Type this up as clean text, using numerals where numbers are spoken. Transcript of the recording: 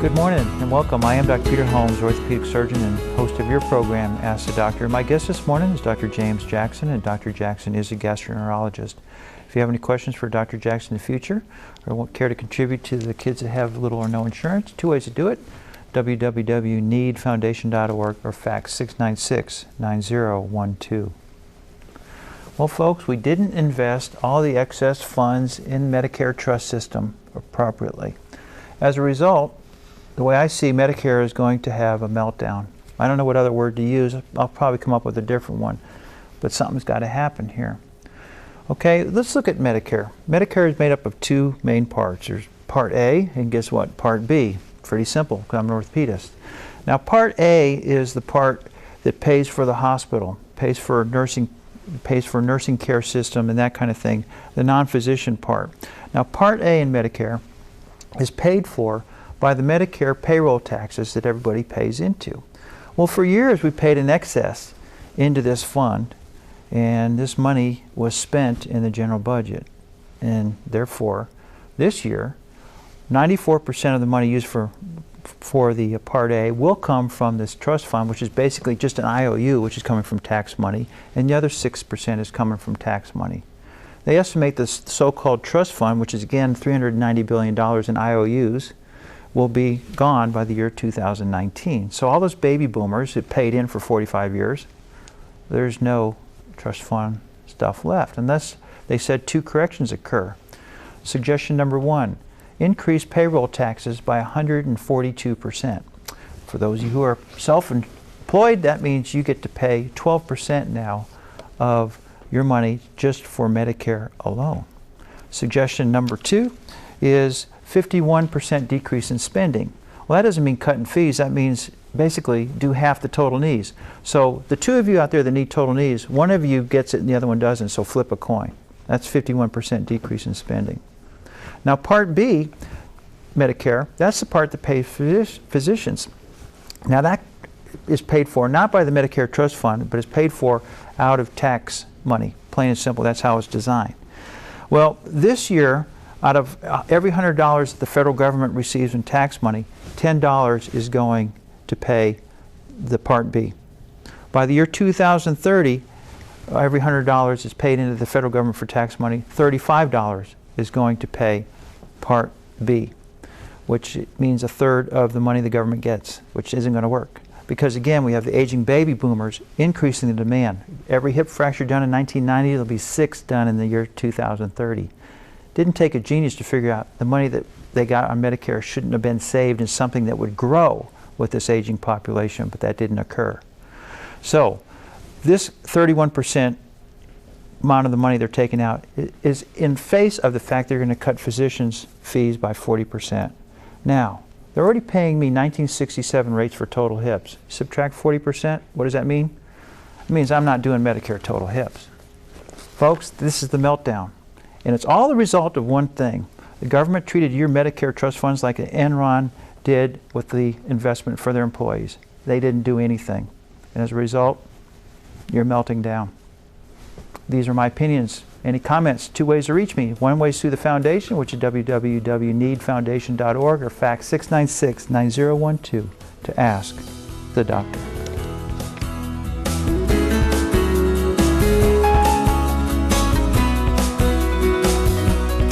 Good morning and welcome. I am Dr. Peter Holmes, orthopedic surgeon and host of your program, Ask the Doctor. My guest this morning is Dr. James Jackson, and Dr. Jackson is a gastroenterologist. If you have any questions for Dr. Jackson in the future or care to contribute to the kids that have little or no insurance, two ways to do it: www.needfoundation.org or fax 696-9012. Well, folks, we didn't invest all the excess funds in Medicare trust system appropriately. As a result, the way I see Medicare is going to have a meltdown. I don't know what other word to use. I'll probably come up with a different one, but something's got to happen here. Okay, let's look at Medicare. Medicare is made up of two main parts. There's Part A, and guess what? Part B. Pretty simple, because I'm an orthopedist. Now, Part A is the part that pays for the hospital, pays for nursing care system and that kind of thing, the non-physician part. Now, Part A in Medicare is paid for by the Medicare payroll taxes that everybody pays into. Well, for years we paid an excess into this fund, and this money was spent in the general budget. And therefore, this year, 94% of the money used for the Part A will come from this trust fund, which is basically just an IOU, which is coming from tax money, and the other 6% is coming from tax money. They estimate this so-called trust fund, which is again $390 billion in IOUs, will be gone by the year 2019. So all those baby boomers that paid in for 45 years, there's no trust fund stuff left, unless they said two corrections occur. Suggestion number one: increase payroll taxes by 142%. For those of you who are self-employed, that means you get to pay 12% now of your money just for Medicare alone. Suggestion number two is 51% decrease in spending. Well, that doesn't mean cutting fees. That means basically do half the total knees. So the two of you out there that need total knees, one of you gets it and the other one doesn't, so flip a coin. That's 51% decrease in spending. Now, Part B, Medicare, that's the part that pays physicians. Now, that is paid for not by the Medicare Trust Fund, but is paid for out of tax money. Plain and simple, that's how it's designed. Well, this year, out of every $100 that the federal government receives in tax money, $10 is going to pay the Part B. By the year 2030, every $100 is paid into the federal government for tax money, $35 is going to pay Part B, which means a third of the money the government gets, which isn't going to work. Because again, we have the aging baby boomers increasing the demand. Every hip fracture done in 1990, there'll be 6 done in the year 2030. Didn't take a genius to figure out the money that they got on Medicare shouldn't have been saved in something that would grow with this aging population, but that didn't occur. So this 31% amount of the money they're taking out is in face of the fact they're going to cut physicians' fees by 40%. Now, they're already paying me 1967 rates for total hips. Subtract 40%, what does that mean? It means I'm not doing Medicare total hips. Folks, this is the meltdown. And it's all the result of one thing. The government treated your Medicare trust funds like Enron did with the investment for their employees. They didn't do anything. And as a result, you're melting down. These are my opinions. Any comments? Two ways to reach me. One way is through the foundation, which is www.needfoundation.org, or fax 696-9012 to ask the doctor.